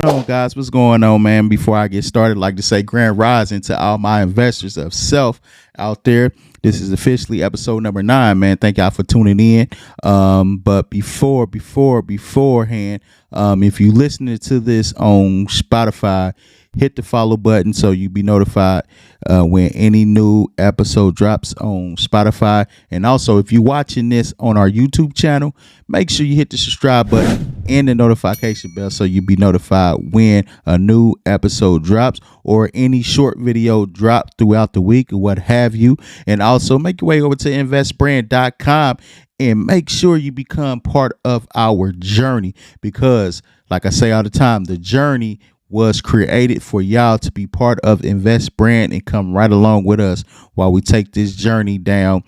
on, guys? What's going on, man? Before I get started, I'd like to say grand rising to all my investors of self out there. This is officially episode number 9, man. Thank y'all for tuning in. But beforehand, if you listening to this on Spotify, hit the follow button so you be notified when any new episode drops on Spotify. And also, if you're watching this on our YouTube channel, make sure you hit the subscribe button and the notification bell so you be notified when a new episode drops or any short video drop throughout the week or what have you. And also make your way over to investbrand.com and make sure you become part of our journey, because like I say all the time, the journey was created for y'all to be part of Invest Brand and come right along with us while we take this journey down,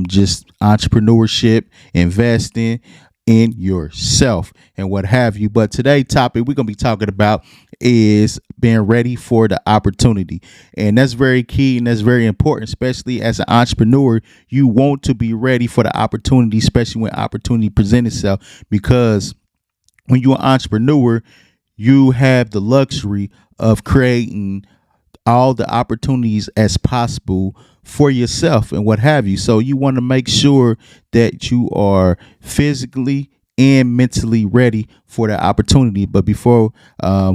just entrepreneurship, investing in yourself and what have you. But today's topic we're going to be talking about is being ready for the opportunity. And that's very key and that's very important, especially as an entrepreneur. You want to be ready for the opportunity, especially when opportunity presents itself, because when you're an entrepreneur, you have the luxury of creating all the opportunities as possible for yourself and what have you. So you want to make sure that you are physically and mentally ready for the opportunity. But before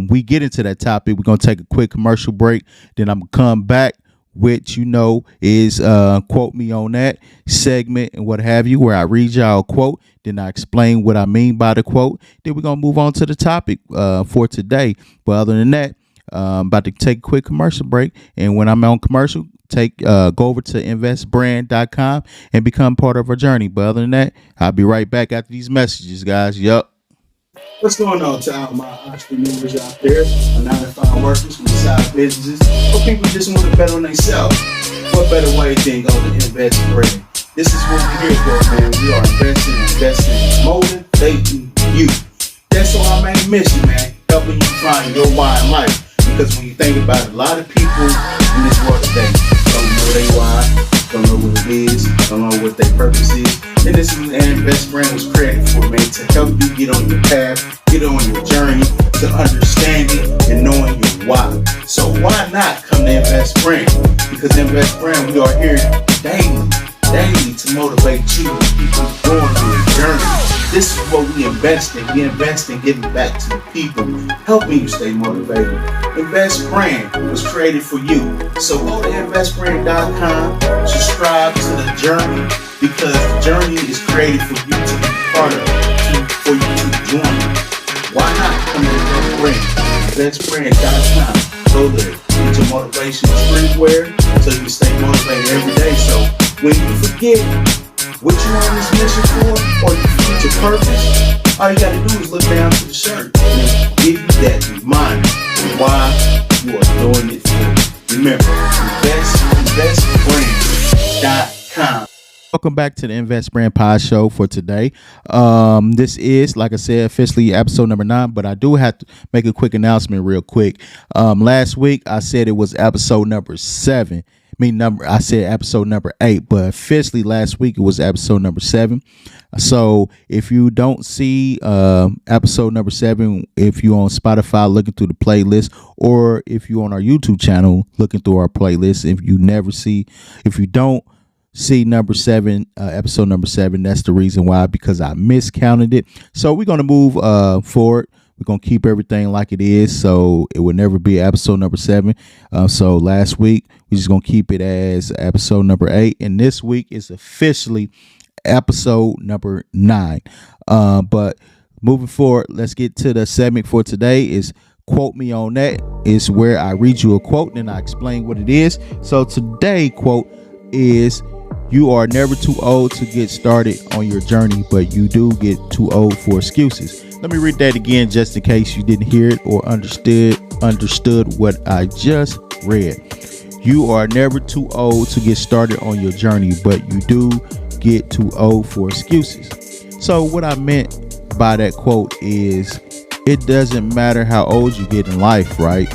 we get into that topic, we're going to take a quick commercial break. Then I'm going to come back, which is Quote Me On That segment and what have you, where I read y'all a quote, then I explain what I mean by the quote. Then we're going to move on to the topic for today. But other than that, I'm about to take a quick commercial break. And when I'm on commercial, go over to investbrand.com and become part of our journey. But other than that, I'll be right back after these messages, guys. Yup. What's going on to all my entrepreneurs out there, 9-to-5 workers with side businesses, or people who just want to bet on themselves? What better way than go to Invest Brand? This is what we're here for, man. We are investing, motivating you. That's our main mission, man. Helping you find your why in life. Because when you think about it, a lot of people in this world today don't know their why, don't know what it is, don't know what their purpose is. And this is what Invest Brand was created for, man, to help you get on your path, get on your journey to understanding and knowing your why. So why not come to Invest Brand? Because Invest Brand, we are here daily to motivate you to keep going through your journey. This is what we invest in. We invest in giving back to the people, helping you stay motivated. Invest Brand was created for you. So go to investbrand.com, subscribe to the journey, because the journey is created for you to be part of it, for you to join it. Why not come to Invest Brand? Investbrand.com. Go there, get your motivational streetwear so you can stay motivated every day. So when you forget what you're on this mission for, or you forget your purpose, all you gotta do is look down to the shirt and it'll give you that reminder of why you are doing it for. Remember, investbrand.com. Welcome back to the Invest Brand Podshow for today. This is, like I said, officially episode number 9, but I do have to make a quick announcement real quick. Last week I said it was episode number 7. I said episode number 8, but officially last week it was episode number 7. So if you don't see episode number 7, if you're on Spotify looking through the playlist, or if you're on our YouTube channel looking through our playlist, if you don't see number 7, episode number 7, that's the reason why, because I miscounted it. So we're going to move forward. We're going to keep everything like it is, so it will never be episode number 7. So last week, we're just going to keep it as episode number 8. And this week is officially episode number 9. But moving forward, let's get to the segment for today is Quote Me On That. Is where I read you a quote and I explain what it is. So today quote is, you are never too old to get started on your journey, but you do get too old for excuses. Let me read that again just in case you didn't hear it or understood what I just read. You are never too old to get started on your journey, but you do get too old for excuses. So what I meant by that quote is, it doesn't matter how old you get in life, right?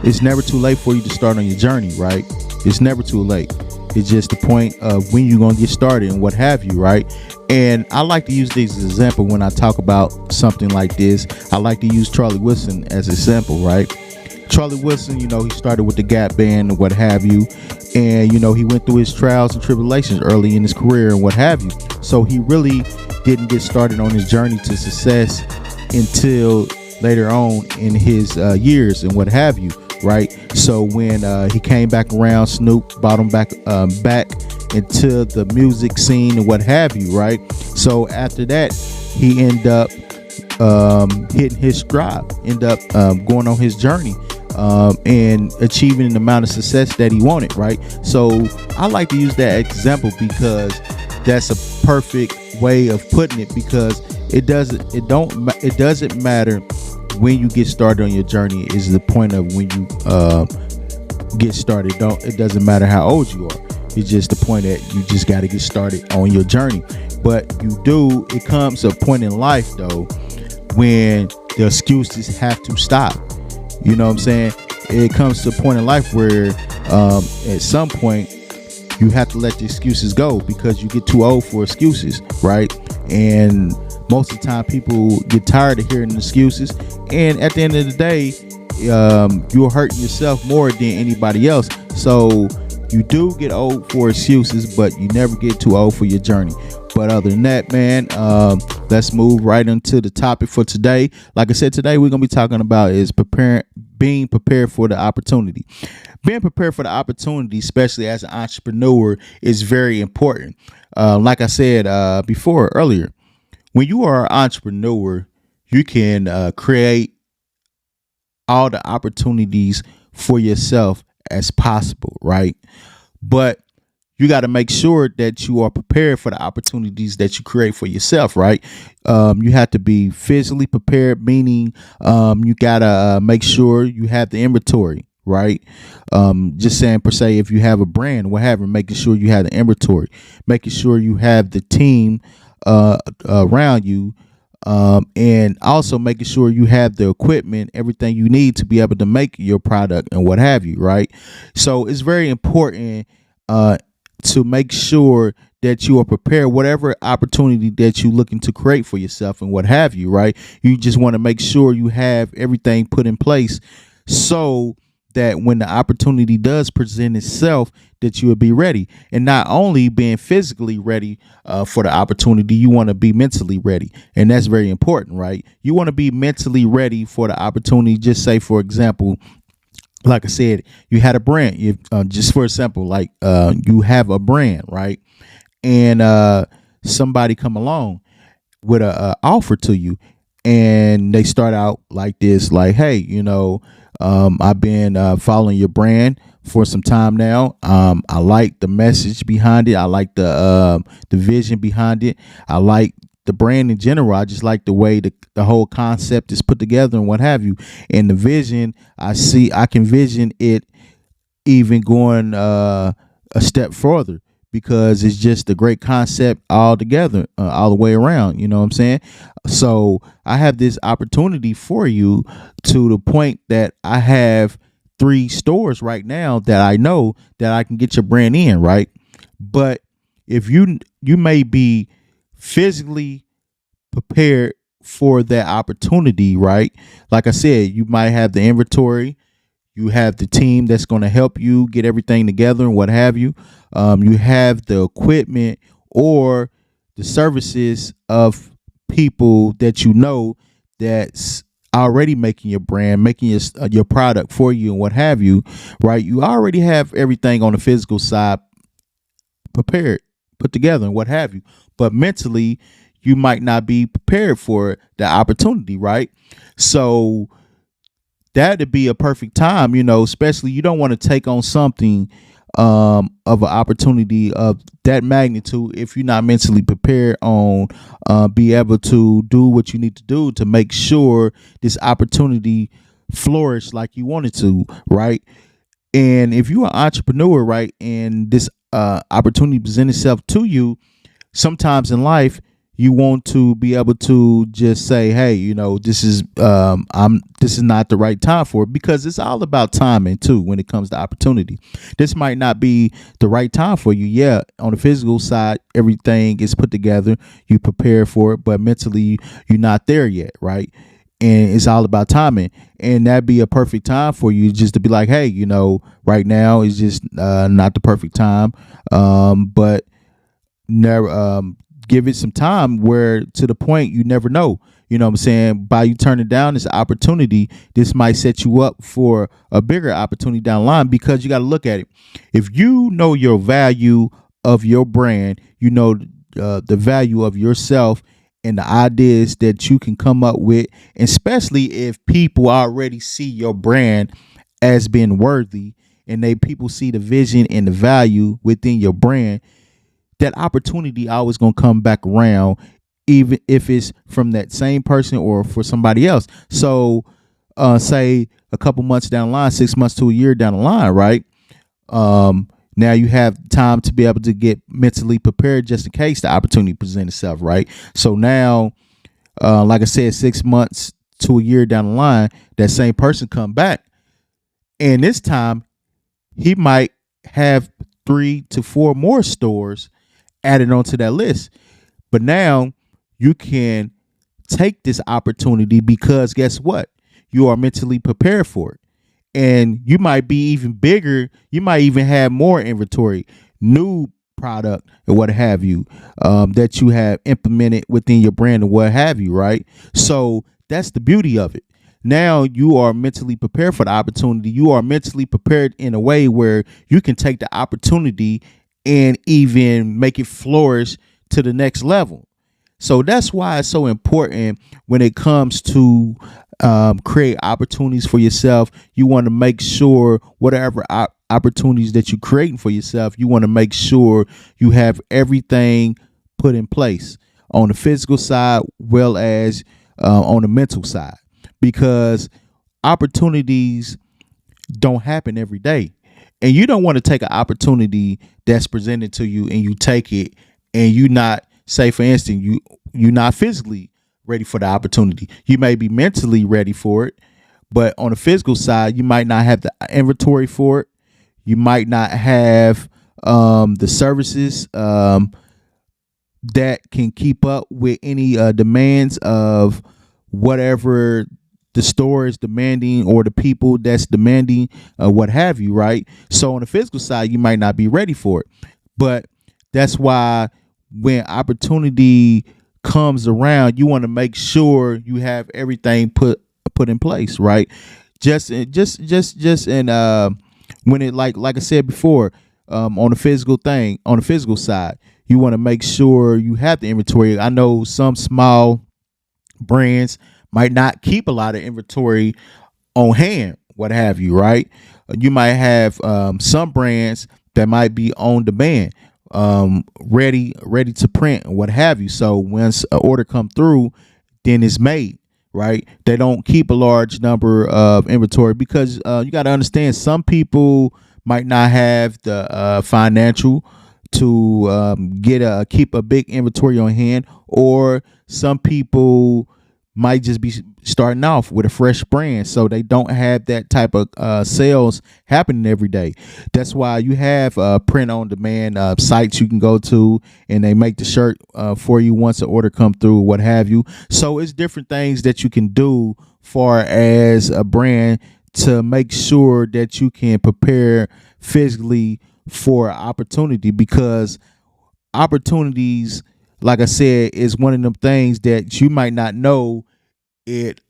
It's never too late for you to start on your journey, right? It's never too late. It's just the point of when you're going to get started and what have you, right? And I like to use this as an example when I talk about something like this. I like to use Charlie Wilson as an example, right? Charlie Wilson, he started with the Gap Band and what have you. And, he went through his trials and tribulations early in his career and what have you. So he really didn't get started on his journey to success until later on in his years and what have you, right? So when he came back around, Snoop brought him back into the music scene and what have you, right? So after that, he ended up hitting his stride, end up going on his journey and achieving the amount of success that he wanted, right? So I like to use that example because that's a perfect way of putting it, because it doesn't matter when you get started on your journey. Is the point of when you get started. It doesn't matter how old you are. It's just the point that you just got to get started on your journey. But it comes a point in life though when the excuses have to stop. You know what I'm saying? It comes to a point in life where at some point you have to let the excuses go because you get too old for excuses, right? And most of the time people get tired of hearing excuses, and at the end of the day you're hurting yourself more than anybody else. So you do get old for excuses, but you never get too old for your journey. But other than that, man, let's move right into the topic for today. Like I said, today we're going to be talking about is being prepared for the opportunity. Being prepared for the opportunity, especially as an entrepreneur, is very important. Like I said earlier, when you are an entrepreneur, you can create all the opportunities for yourself as possible, right? But you got to make sure that you are prepared for the opportunities that you create for yourself, right? You have to be physically prepared, meaning you got to make sure you have the inventory, right? Just saying per se, if you have a brand, whatever, making sure you have the inventory, making sure you have the team around you, and also making sure you have the equipment, everything you need to be able to make your product and what have you, right? So it's very important to make sure that you are prepared, whatever opportunity that you're looking to create for yourself and what have you, right? You just want to make sure you have everything put in place so that when the opportunity does present itself, that you will be ready. And not only being physically ready for the opportunity, you want to be mentally ready. And that's very important, right? You want to be mentally ready for the opportunity. Just say, for example, like I said, you had a brand. Just for example, like you have a brand, right? And somebody come along with a offer to you, and they start out like this, like, hey, I've been following your brand for some time now. I like the message behind it. I like the vision behind it. I like the brand in general. I just like the way the whole concept is put together and what have you. And the vision, I can vision it even going a step further, because it's just a great concept all together, all the way around. You know what I'm saying? So I have this opportunity for you, to the point that I have 3 stores right now that I know that I can get your brand in, right? But if you may be physically prepared for that opportunity, right? Like I said, you might have the inventory, you have the team that's going to help you get everything together and what have you. You have the equipment or the services of people that that's already making your brand, making your product for you and what have you, right? You already have everything on the physical side prepared, put together and what have you. But mentally, you might not be prepared for the opportunity, right? So that'd be a perfect time, especially you don't want to take on something of an opportunity of that magnitude if you're not mentally prepared on be able to do what you need to do to make sure this opportunity flourish like you want it to, right? And if you're an entrepreneur, right, and this opportunity presents itself to you, sometimes in life you want to be able to just say, hey, this is not the right time for it, because it's all about timing too when it comes to opportunity. This might not be the right time for you. Yeah, on the physical side, everything is put together, you prepare for it, but mentally you're not there yet, right? And it's all about timing, and that'd be a perfect time for you just to be like, hey, right now is just not the perfect time, but never give it some time, where to the point you never know. You know what I'm saying? By you turning down this opportunity, this might set you up for a bigger opportunity down the line, because you got to look at it. If you know your value of your brand, the value of yourself and the ideas that you can come up with, especially if people already see your brand as being worthy, and people see the vision and the value within your brand, that opportunity always gonna come back around, even if it's from that same person or for somebody else. So say a couple months down the line, 6 months to a year down the line, right? Now you have time to be able to get mentally prepared just in case the opportunity presents itself, right? So now, like I said, 6 months to a year down the line, that same person come back, and this time he might have 3 to 4 more stores added onto that list. But now you can take this opportunity, because guess what? You are mentally prepared for it. And you might be even bigger. You might even have more inventory, new product, and what have you, that you have implemented within your brand and what have you, right? So that's the beauty of it. Now you are mentally prepared for the opportunity. You are mentally prepared in a way where you can take the opportunity and even make it flourish to the next level. So that's why it's so important when it comes to create opportunities for yourself. You want to make sure whatever opportunities that you're creating for yourself, you want to make sure you have everything put in place on the physical side, well as on the mental side, because opportunities don't happen every day. And you don't want to take an opportunity that's presented to you and you take it, and you not, say for instance, you're not physically ready for the opportunity. You may be mentally ready for it, but on the physical side, you might not have the inventory for it. You might not have the services that can keep up with any demands of whatever the store is demanding, or the people that's demanding, what have you, right? So on the physical side, you might not be ready for it. But that's why when opportunity comes around, you want to make sure you have everything put in place, right? Just and when it, like I said before, on the physical side, you want to make sure you have the inventory. I know some small brands might not keep a lot of inventory on hand, what have you, right? You might have some brands that might be on demand, ready to print, what have you. So once an order come through, then it's made, right? They don't keep a large number of inventory, because you got to understand, some people might not have the financial to keep a big inventory on hand, or some people might just be starting off with a fresh brand, so they don't have that type of sales happening every day. That's why you have print on demand sites you can go to, and they make the shirt for you once the order come through, what have you. So it's different things that you can do far as a brand to make sure that you can prepare physically for opportunity, because opportunities, like I said, is one of them things that you might not know it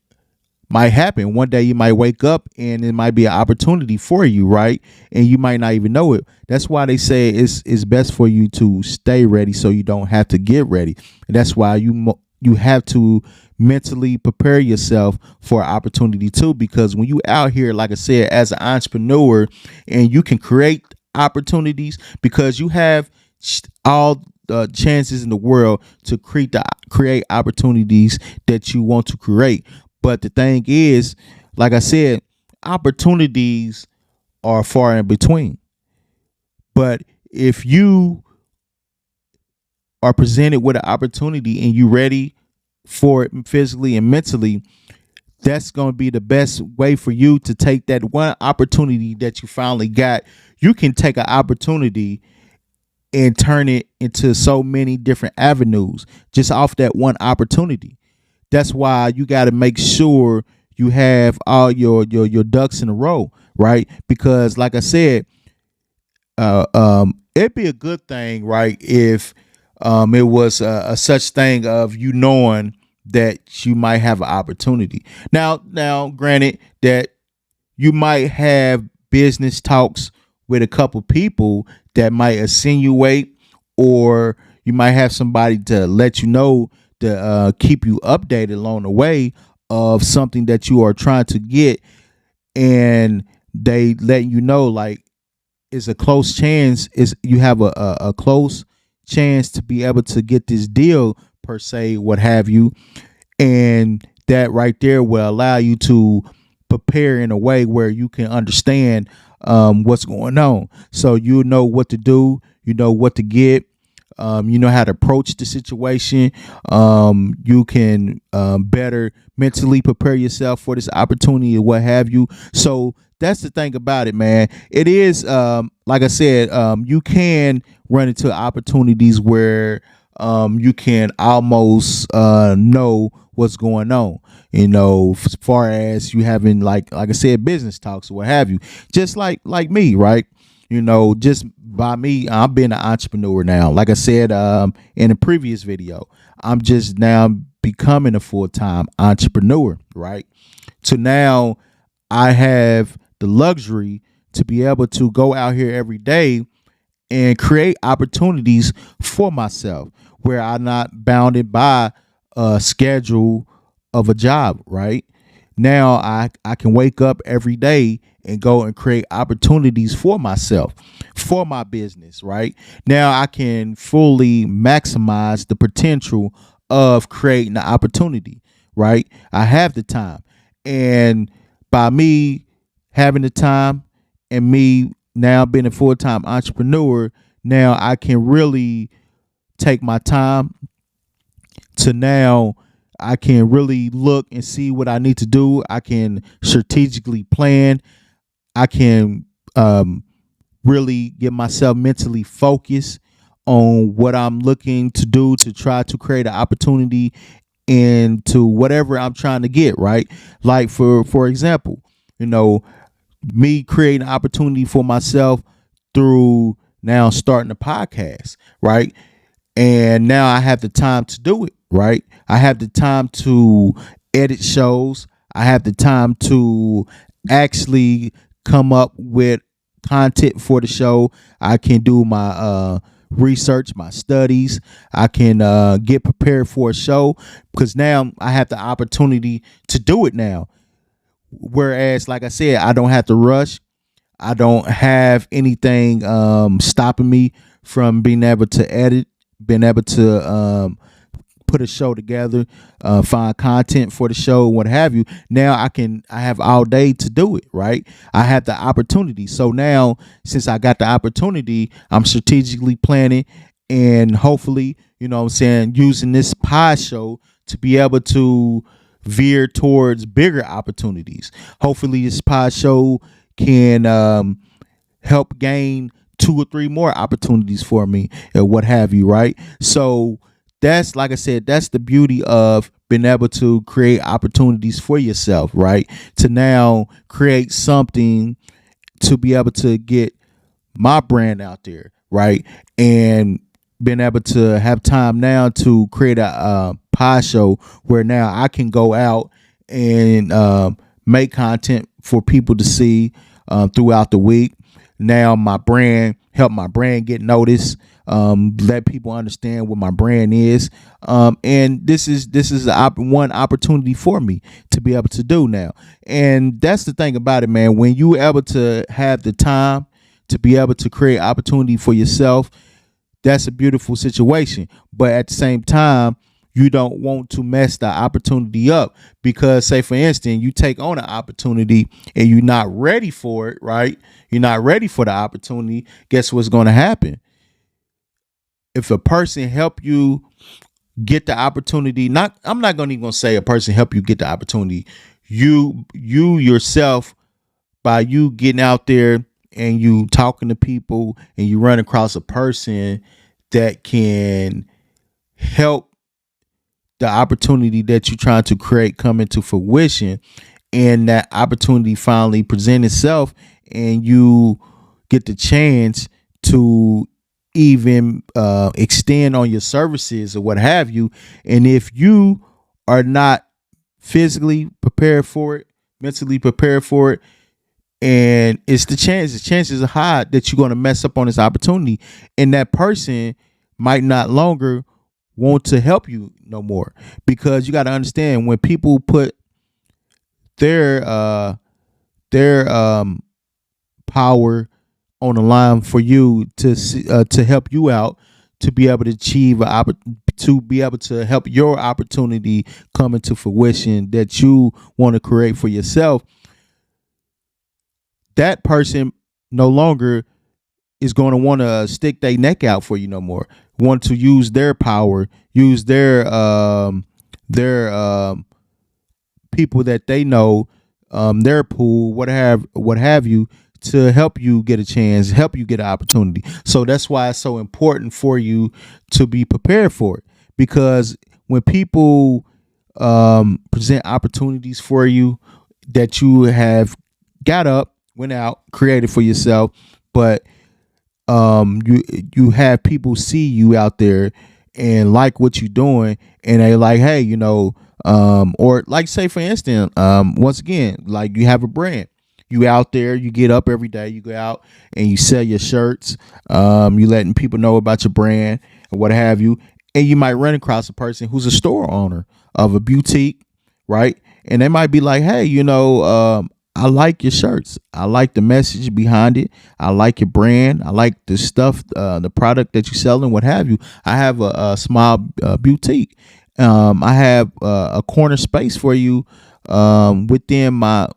might happen. One day you might wake up and it might be an opportunity for you, right? And you might not even know it. That's why they say it's best for you to stay ready so you don't have to get ready. And that's why you have to mentally prepare yourself for opportunity too, because when you out here, like I said, as an entrepreneur, and you can create opportunities, because you have all chances in the world to create opportunities that you want to create. But the thing is, like I said, opportunities are far in between. But if you are presented with an opportunity and you ready for it physically and mentally, that's going to be the best way for you to take that one opportunity that you finally got. You can take an opportunity and turn it into so many different avenues just off that one opportunity. That's why you got to make sure you have all your ducks in a row, right? Because like I said, it'd be a good thing, right, if it was a such thing of you knowing that you might have an opportunity. Now, granted that you might have business talks with a couple people that might insinuate, or you might have somebody to let you know to keep you updated along the way of something that you are trying to get, and they let you know like it's a close chance, is you have a close chance to be able to get this deal per se, what have you. And that right there will allow you to prepare in a way where you can understand what's going on. So you know what to do, you know what to get, you know how to approach the situation. You can better mentally prepare yourself for this opportunity or what have you. So that's the thing about it, man. It is, like I said, you can run into opportunities where you can almost know what's going on, you know, as far as you having like I said, business talks or what have you. Just like me, right? You know, just by me, I've been an entrepreneur now. Like I said in a previous video, I'm just now becoming a full-time entrepreneur, right? So now I have the luxury to be able to go out here every day and create opportunities for myself where I'm not bounded by a schedule of a job, right? Now I can wake up every day and go and create opportunities for myself, for my business, right? Now I can fully maximize the potential of creating the opportunity, right? I have the time. And by me having the time and me now being a full-time entrepreneur, now I can really take my time to now I can really look and see what I need to do. I can strategically plan. I can really get myself mentally focused on what I'm looking to do to try to create an opportunity into whatever I'm trying to get, right? Like for example, you know, me creating an opportunity for myself through now starting a podcast, right? And now I have the time to do it, right? I have the time to edit shows. I have the time to actually come up with content for the show. I can do my research, my studies. I can get prepared for a show because now I have the opportunity to do it now. Whereas, like I said, I don't have to rush. I don't have anything stopping me from being able to edit, being able to put a show together, find content for the show, what have you. Now I have all day to do it, right? I have the opportunity. So now, since I got the opportunity, I'm strategically planning and hopefully, you know what I'm saying, using this pod show to be able to veer towards bigger opportunities. Hopefully this pod show can help gain 2 or 3 more opportunities for me and what have you, right? So that's, like I said, that's the beauty of being able to create opportunities for yourself, right? To now create something to be able to get my brand out there, right? And being able to have time now to create a pod show where now I can go out and make content for people to see throughout the week. Now help my brand get noticed, let people understand what my brand is, and this is one opportunity for me to be able to do now. And that's the thing about it, man. When you able to have the time to be able to create opportunity for yourself, that's a beautiful situation. But at the same time, you don't want to mess the opportunity up because, say, for instance, you take on an opportunity and you're not ready for it, right? You're not ready for the opportunity. Guess what's going to happen? if a person help you get the opportunity, I'm not gonna even say a person help you get the opportunity. You yourself, by you getting out there and you talking to people and you run across a person that can help the opportunity that you're trying to create come into fruition, and that opportunity finally present itself, and you get the chance to even extend on your services or what have you. And if you are not physically prepared for it, mentally prepared for it, and the chances are high that you're going to mess up on this opportunity, and that person might not longer want to help you no more. Because you got to understand, when people put their power on the line for you to help you out, to be able to to be able to help your opportunity come into fruition that you want to create for yourself, that person no longer is going to want to stick their neck out for you no more. Want to use their power, use their people that they know, their pool, what have you, to help you get a chance, help you get an opportunity. So that's why it's so important for you to be prepared for it. Because when people present opportunities for you that you have got up, went out, created for yourself, but you have people see you out there and like what you're doing, and they like, hey, or like, say for instance, once again, like, you have a brand, you out there, you get up every day, you go out and you sell your shirts, you letting people know about your brand and what have you, and you might run across a person who's a store owner of a boutique, right? And they might be like, hey, I like your shirts. I like the message behind it. I like your brand. I like the stuff, the product that you sell and what have you. I have a small boutique. I have a corner space for you within my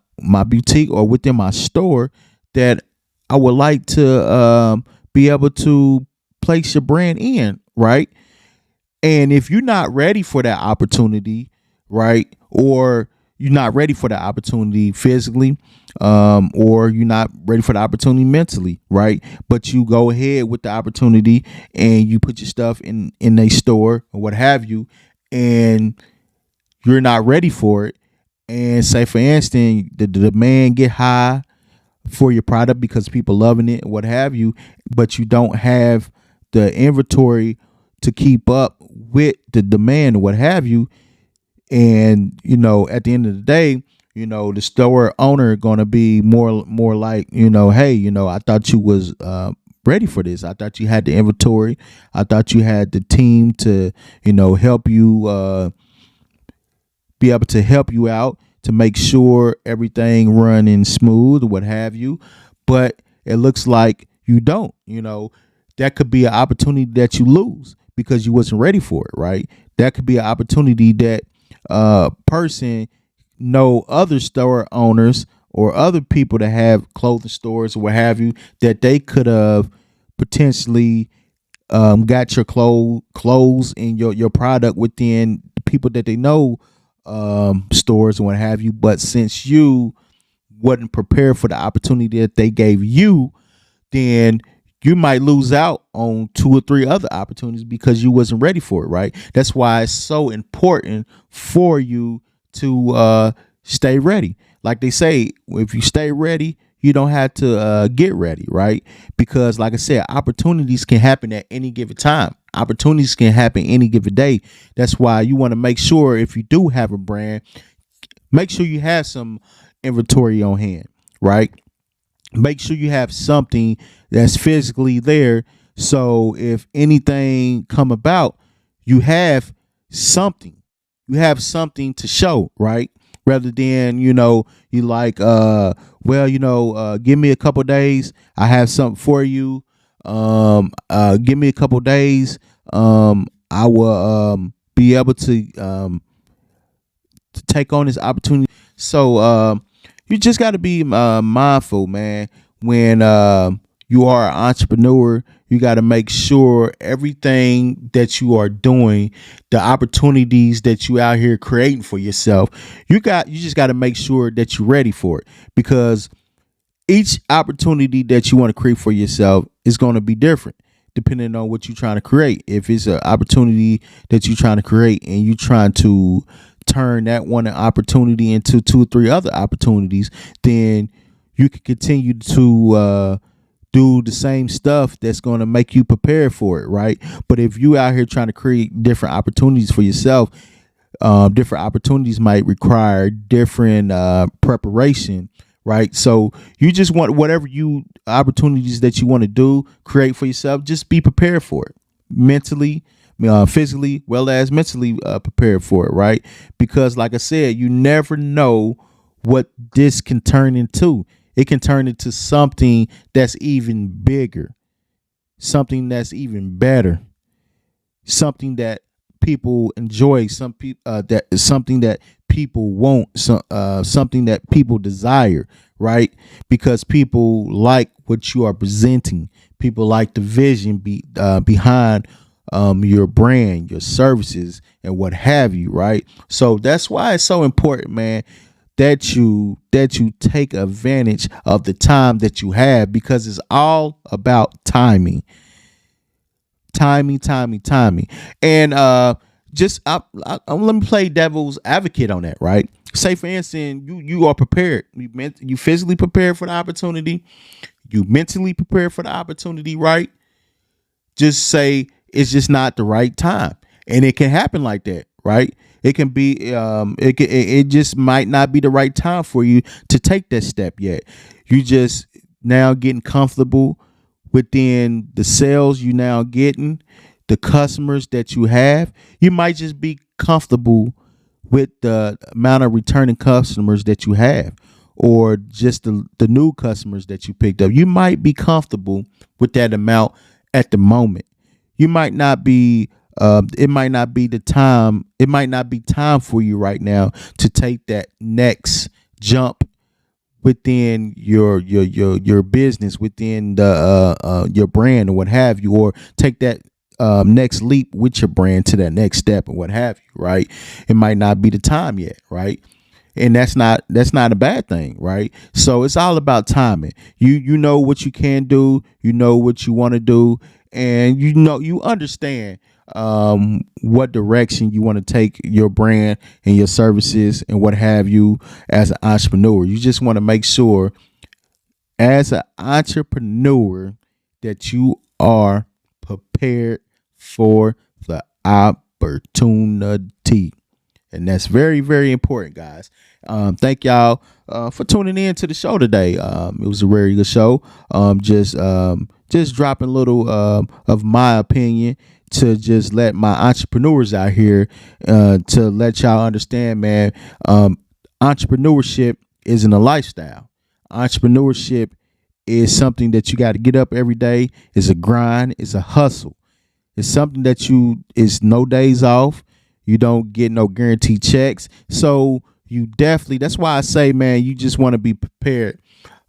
boutique or within my store that I would like to be able to place your brand in, right? And if you're not ready for that opportunity, right, or you're not ready for the opportunity physically, or you're not ready for the opportunity mentally, right? But you go ahead with the opportunity and you put your stuff in a store or what have you, and you're not ready for it. And say for instance, the demand get high for your product because people loving it and what have you, but you don't have the inventory to keep up with the demand or what have you. And at the end of the day, the store owner gonna be more like, hey, I thought you was ready for this. I thought you had the inventory. I thought you had the team to help you be able to help you out, to make sure everything running smooth or what have you. But it looks like you don't. That could be an opportunity that you lose because you wasn't ready for it, right? That could be an opportunity that person know other store owners or other people that have clothing stores or what have you, that they could have potentially got your clothes and your product within the people that they know, stores and what have you. But since you wasn't prepared for the opportunity that they gave you, then you might lose out on 2 or 3 other opportunities because you wasn't ready for it, right? That's why it's so important for you to stay ready. Like they say, if you stay ready, you don't have to get ready, right? Because like I said, opportunities can happen at any given time. Opportunities can happen any given day. That's why you want to make sure, if you do have a brand, make sure you have some inventory on hand, right? Make sure you have something that's physically there, so if anything come about, you have something. You have something to show, right? Rather than you like, give me a couple days, I have something for you. Give me a couple days, I will be able to take on this opportunity. So you just got to be mindful, man, when you are an entrepreneur, you got to make sure everything that you are doing, the opportunities that you out here creating for yourself, you just got to make sure that you're ready for it, because each opportunity that you want to create for yourself is going to be different depending on what you're trying to create. If it's an opportunity that you're trying to create and you're trying to turn that one opportunity into 2 or 3 other opportunities, then you can continue to do the same stuff that's going to make you prepared for it, right? But if you out here trying to create different opportunities for yourself, different opportunities might require different preparation, right? So you just want whatever opportunities that you want to do, create for yourself, just be prepared for it mentally, physically, well as mentally prepared for it, right? Because like I said, you never know what this can turn into. It can turn into something that's even bigger, something that's even better, something that people enjoy, something that people want, something that people desire, right? Because people like what you are presenting. People like the vision behind your brand, your services, and what have you, right? So that's why it's so important, man, that you take advantage of the time that you have, because it's all about timing. And let me play devil's advocate on that, right? Say for instance, you are prepared. You physically prepared for the opportunity. You mentally prepared for the opportunity, right? Just say it's just not the right time, and it can happen like that, right? It can be it just might not be the right time for you to take that step yet. You just now getting comfortable within the sales you now getting, the customers that you have. You might just be comfortable with the amount of returning customers that you have, or just the new customers that you picked up. You might be comfortable with that amount at the moment. You might not be it might not be the time. It might not be time for you right now to take that next jump within your business, within the your brand or what have you, or take that next leap with your brand to that next step and what have you, right? It might not be the time yet, right? And that's not a bad thing, right? So it's all about timing. You know what you can do, you know what you want to do, and you understand what direction you want to take your brand and your services and what have you as an entrepreneur. You just want to make sure as an entrepreneur that you are prepared for the opportunity. And that's very, very important, guys. Thank y'all for tuning in to the show today. It was a very good show. Just dropping a little of my opinion to just let my entrepreneurs out here to let y'all understand, man. Entrepreneurship isn't a lifestyle. Entrepreneurship is something that you got to get up every day. It's a grind. It's a hustle. It's something that is no days off. You don't get no guaranteed checks. So you definitely, that's why I say, man, you just want to be prepared,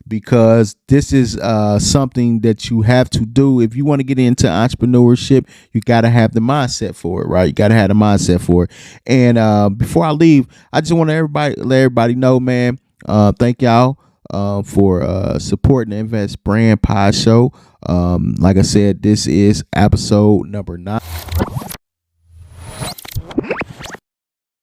because this is something that you have to do. If you want to get into entrepreneurship, you got to have the mindset for it, right? You got to have the mindset for it. And before I leave, I just want to let everybody know, man, thank y'all for supporting the NVest Brand Podshow. Like I said, this is episode number 9.